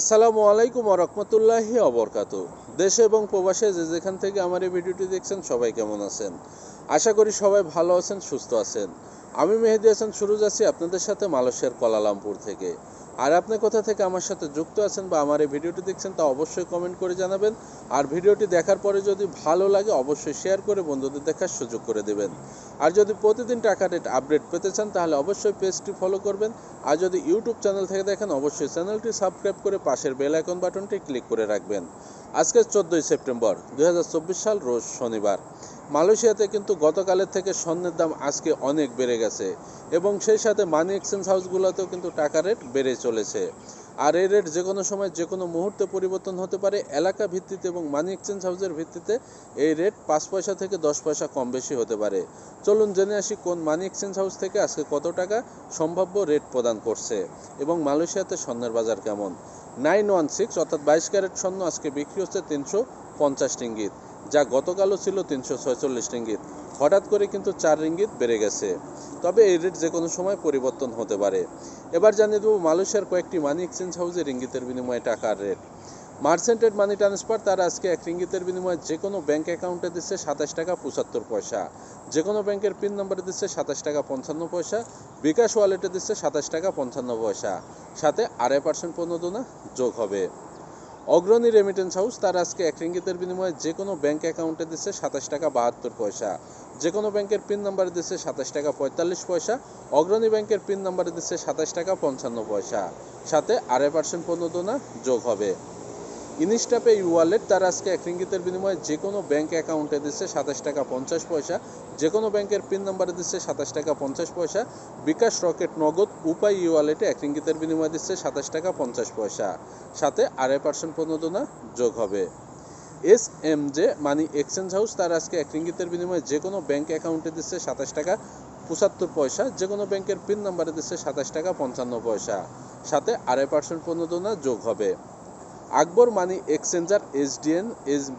আসসালামু আলাইকুম ওয়া রাহমাতুল্লাহি ওয়া বারাকাতুহু। দেশে এবং প্রবাসে যে যেখান থেকে আমার এই ভিডিওটি দেখছেন সবাই কেমন আছেন? আশা করি সবাই ভালো আছেন, সুস্থ আছেন। আমি মেহেদী হাসান সুরুজ আছি আপনাদের সাথে মালয়েশিয়ার কুয়ালালামপুর থেকে। আর আপনি কোথা থেকে আমার সাথে যুক্ত আছেন বা আমার এই ভিডিওটি দেখছেন তা অবশ্যই কমেন্ট করে জানাবেন। আর ভিডিওটি দেখার পরে যদি ভালো লাগে অবশ্যই শেয়ার করে বন্ধুদের দেখার সুযোগ করে দেবেন। আর যদি প্রতিদিন টাকা রেট আপডেট পেতে চান তাহলে অবশ্যই পেজটি ফলো করবেন। আর যদি ইউটিউব চ্যানেল থেকে দেখেন অবশ্যই চ্যানেলটি সাবস্ক্রাইব করে পাশের বেল আইকন বাটনটি ক্লিক করে রাখবেন। আজকে 14 সেপ্টেম্বর 2024 সাল, রোজ শনিবার। মালয়েশিয়াতে কিন্তু গতকালের থেকে স্বর্ণের দাম আজকে অনেক বেড়ে গেছে এবং সেই সাথে মানি এক্সচেঞ্জ হাউসগুলোতেও কিন্তু টাকা রেট বেড়ে চলেছে। আর এই রেট যে কোনো সময় যে কোনো মুহূর্তে পরিবর্তন হতে পারে। এলাকা ভিত্তিতে এবং মানি এক্সচেঞ্জ হাউসের ভিত্তিতে এই রেট 5 পয়সা থেকে 10 পয়সা কম বেশি হতে পারে। চলুন জেনে আসি কোন মানি এক্সচেঞ্জ হাউস থেকে আজকে কত টাকা সম্ভাব্য রেট প্রদান করছে এবং মালয়েশিয়াতে স্বর্ণের বাজার কেমন। 916 অর্থাৎ 22 ক্যারেট স্বর্ণ আজকে বিক্রি হচ্ছে 350 রিঙ্গিত, যা গতকালও ছিল 346 রিঙ্গিত। হঠাৎ করে কিন্তু 4 রিঙ্গিত বেড়ে গেছে, তবে এই রেট যে কোনো সময় পরিবর্তন হতে পারে। এবার জানিয়ে দেবো মালয়েশিয়ার কয়েকটি মানি এক্সচেঞ্জ হাউসে রিঙ্গিতের বিনিময়ে টাকার রেট। মার্চেন্টেড মানি ট্রান্সফার তারা আজকে 1 রিঙ্গিতের বিনিময়ে যে কোনো ব্যাঙ্ক অ্যাকাউন্টে দিচ্ছে 27 টাকা 75 পয়সা, যে কোনো ব্যাংকের পিন নম্বরে দিচ্ছে 27 টাকা 55 পয়সা, বিকাশ ওয়ালেটে দিচ্ছে 27 টাকা 55 পয়সা, সাথে 2.5% প্রণোদনা যোগ হবে। অগ্রণী রেমিটেন্স হাউস তারা আজকে 1 রিঙ্গিতের বিনিময়ে যে কোনো ব্যাঙ্ক অ্যাকাউন্টে দিচ্ছে 27 টাকা 72 পয়সা, যে কোনো ব্যাংকের পিন নাম্বারে দিচ্ছে 27 টাকা 45 পয়সা, অগ্রণী ব্যাংকের পিন নাম্বারে দিচ্ছে 27 টাকা 55 পয়সা, সাথে 2.5% প্রণোদনা যোগ হবে। ইনস্টাপে ওয়ালেট তারা আজকে 1 রিঙ্গিতের বিনিময়ে যে কোনো ব্যাঙ্ক অ্যাকাউন্টে দিচ্ছে 27 টাকা 50 পয়সা, যে কোনো ব্যাংকের পিন নাম্বারে দিচ্ছে 27 টাকা 50 পয়সা, বিকাশ রকেট নগদ উপায় ওয়ালেটে 1 রিঙ্গিতের বিনিময়ে দিচ্ছে 27 টাকা 50 পয়সা, সাথে 2.5% প্রণোদনা যোগ হবে। এসএমজে মানি এক্সচেঞ্জ হাউস তারা আজকে 1 রিঙ্গিতের বিনিময়ে যে কোনো ব্যাঙ্ক অ্যাকাউন্টে দিচ্ছে 27 টাকা 75 পয়সা, যে কোনো ব্যাংকের পিন নাম্বারে দিচ্ছে 27 টাকা 55 পয়সা, সাথে 2.5% প্রণোদনা যোগ হবে। Akbar money exchanger SDN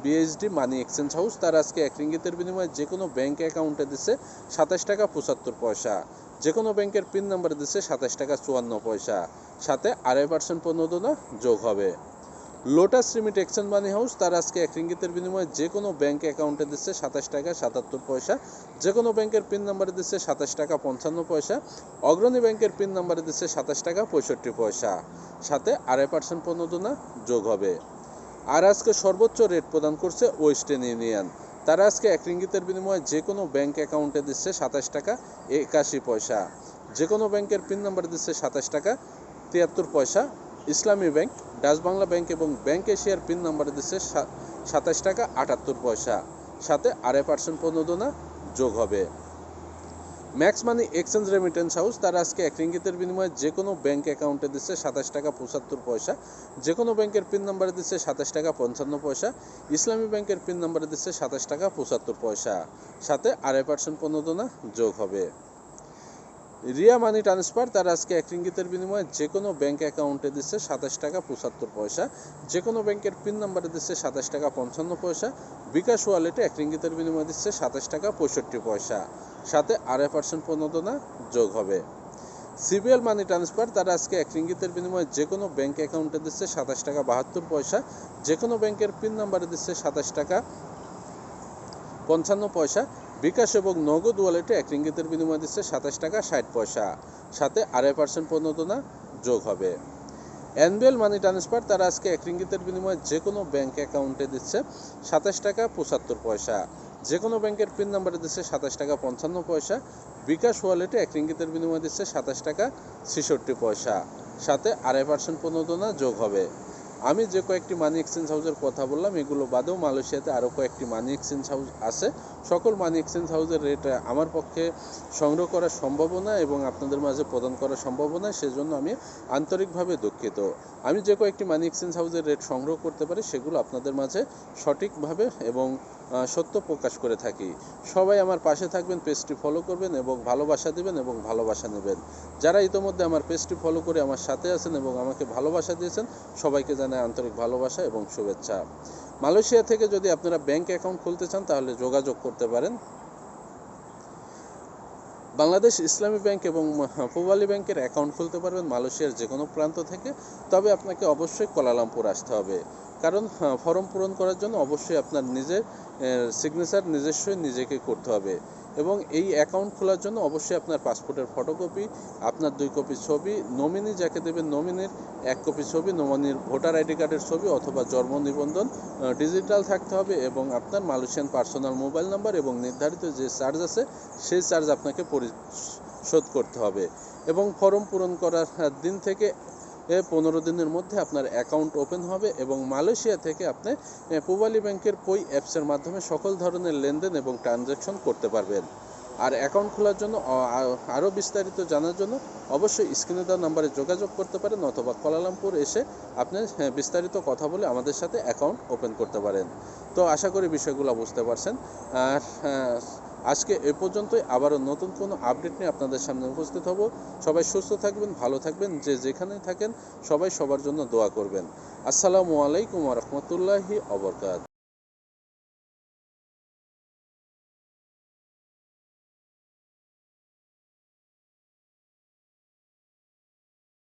BSD money exchange house তারা আজকে 1 রিঙ্গিতের বিনিময়ে যে কোনো ব্যাঙ্ক অ্যাকাউন্টে দিচ্ছে 27 টাকা 75 পয়সা, যে কোনো ব্যাংকের পিন নাম্বারে দিচ্ছে 27 টাকা 54 পয়সা, সাথে 2.5% প্রণোদনা যোগ হবে। লোটাস রিমিট এক্সচেঞ্জ মানি হাউস তারা আজকে 1 রিঙ্গিতের বিনিময়ে যে কোনো ব্যাঙ্ক অ্যাকাউন্টে দিচ্ছে 27 টাকা 77 পয়সা, যে কোনো ব্যাংকের পিন নাম্বারে দিচ্ছে 27 টাকা 55 পয়সা, অগ্রণী ব্যাংকের পিন নাম্বারে দিচ্ছে 27 টাকা 65 পয়সা, সাথে 2.5% প্রণোদনা যোগ হবে। আর আজকে সর্বোচ্চ রেট প্রদান করছে ওয়েস্টার্ন ইউনিয়ন তারা আজকে 1 রিঙ্গিতের বিনিময়ে যে কোনো ব্যাংক অ্যাকাউন্টে দিচ্ছে 27 টাকা 81 পয়সা, যে কোনো ব্যাংকের পিন নাম্বারে দিচ্ছে 27 টাকা 73 পয়সা, ইসলামী ব্যাংক, ডাচ বাংলা ব্যাংক এবং ব্যাংক এশিয়ার পিন নাম্বারে দিচ্ছে 27 টাকা 78 পয়সা, সাথে 2.5% প্রণোদনা যোগ হবে। Max money exchange remittance house তারা আজকে 1 রিঙ্গিতের বিনিময়ে যে কোনো ব্যাংক অ্যাকাউন্টে দিচ্ছে 27 টাকা 75 পয়সা, যে কোনো ব্যাংকের পিন নাম্বারে দিচ্ছে 27 টাকা 55 পয়সা, ইসলামী ব্যাংকের পিন নাম্বারে দিচ্ছে 27 টাকা 75 পয়সা, সাথে 2.5% প্রণোদনা যোগ হবে। রিয়া মানি ট্রান্সফার তারা আজকে 1 রিঙ্গিতের বিনিময়ে যে কোনো ব্যাংক অ্যাকাউন্টে দিচ্ছে 27 টাকা 75 পয়সা, যে কোনো ব্যাংকের পিন নাম্বারে দিচ্ছে 27 টাকা 55 পয়সা, বিকাশ ওয়ালেটে 1 রিঙ্গিতের বিনিময়ে দিচ্ছে 27 টাকা 65 পয়সা, সাথে 2.5% প্রণোদনা যোগ হবে। সিবিএল মানি ট্রান্সফার তারা আজকে 1 রিঙ্গিতের বিনিময়ে যে কোনো ব্যাংক অ্যাকাউন্টে দিচ্ছে 27 টাকা 72 পয়সা, যে কোনো ব্যাংকের পিন নাম্বারে দিচ্ছে 27 টাকা 55 পয়সা, বিকাশ এবং নগদ ওয়ালেটে 1 রিঙ্গিতের বিনিময়ে দিচ্ছে 27 টাকা 60 পয়সা, সাথে 2.5% প্রণোদনা যোগ হবে। এনবিএল মানি ট্রান্সফার তারা আজকে 1 রিঙ্গিতের বিনিময়ে যে কোনো ব্যাংক অ্যাকাউন্টে দিচ্ছে 27 টাকা 75 পয়সা, যে কোনো ব্যাংকের পিন নাম্বারে দিচ্ছে 27 টাকা 55 পয়সা, বিকাশ ওয়ালেটে 1 রিঙ্গিতের বিনিময়ে দিচ্ছে 27 টাকা 66 পয়সা, সাথে 2.5% প্রণোদনা যোগ হবে। আমি যে কয়েকটি মানি এক্সচেঞ্জ হাউসের কথা বললাম এগুলো বাদেও মালয়েশিয়াতে আরও কয়েকটি মানি এক্সচেঞ্জ হাউস আছে। সকল মানি এক্সচেঞ্জ হাউসের রেট আমার পক্ষে সংগ্রহ করা সম্ভব না এবং আপনাদের মাঝে প্রদান করা সম্ভব না, সেজন্য আমি আন্তরিকভাবে দুঃখিত। আমি যে কয়েকটি মানি এক্সচেঞ্জ হাউসের রেট সংগ্রহ করতে পারি সেগুলো আপনাদের মাঝে সঠিকভাবে এবং সত্য প্রকাশ করে থাকি। সবাই আমার পাশে থাকবেন, পেজটি ফলো করবেন এবং ভালোবাসা দিবেন এবং ভালোবাসা নেবেন। যারা ইতোমধ্যে আমার পেজটি ফলো করে আমার সাথে আছেন এবং আমাকে ভালোবাসা দিয়েছেন সবাইকে জানাই আন্তরিক ভালোবাসা এবং শুভেচ্ছা। মালয়েশিয়া থেকে যদি আপনারা ব্যাংক অ্যাকাউন্ট খুলতে চান তাহলে যোগাযোগ করতে পারেন। বাংলাদেশ ইসলামী ব্যাংক এবং পূবালী ব্যাংকের অ্যাকাউন্ট খুলতে পারবেন মালয়েশিয়ার যে কোনো প্রান্ত থেকে। তবে আপনাকে অবশ্যই কুয়ালালামপুর আসতে হবে, কারণ ফর্ম পূরণ করার জন্য অবশ্যই আপনার নিজের সিগনেচার নিজস্বই নিজেকে করতে হবে। এবং এই অ্যাকাউন্ট খোলার জন্য অবশ্যই আপনার পাসপোর্টের ফটোকপি, আপনার 2 কপি ছবি, নমিনি যাকে দেবেন নমিনির 1 কপি ছবি, নমিনির ভোটার আইডি কার্ডের ছবি অথবা জন্ম নিবন্ধন ডিজিটাল থাকতে হবে, এবং আপনার মালয়েশিয়ান পার্সোনাল মোবাইল নাম্বার এবং নির্ধারিত যে চার্জ আছে সেই চার্জ আপনাকে পরিশোধ করতে হবে। এবং ফর্ম পূরণ করার দিন থেকে 15 দিনের মধ্যে আপনার অ্যাকাউন্ট ওপেন হবে এবং মালয়েশিয়া থেকে আপনি পূবালী ব্যাংকের পই অ্যাপসের মাধ্যমে সকল ধরনের লেনদেন এবং ট্রানজ্যাকশন করতে পারবেন। আর অ্যাকাউন্ট খোলার জন্য আরও বিস্তারিত জানার জন্য অবশ্যই স্ক্রিনে দেওয়া নাম্বারে যোগাযোগ করতে পারেন, অথবা কুয়ালালামপুর এসে আপনি বিস্তারিত কথা বলে আমাদের সাথে অ্যাকাউন্ট ওপেন করতে পারেন। তো আশা করি বিষয়গুলো বুঝতে পারছেন। আর আজকে এ পর্যন্তই। আবারও নতুন কোনো আপডেট নিয়ে আপনাদের সামনে উপস্থিত হব। সবাই সুস্থ থাকবেন, ভালো থাকবেন, যে যেখানেই থাকেন সবাই সবার জন্য দোয়া করবেন। আসসালামু আলাইকুম ওয়া রাহমাতুল্লাহি ওয়া বারাকাতুহু।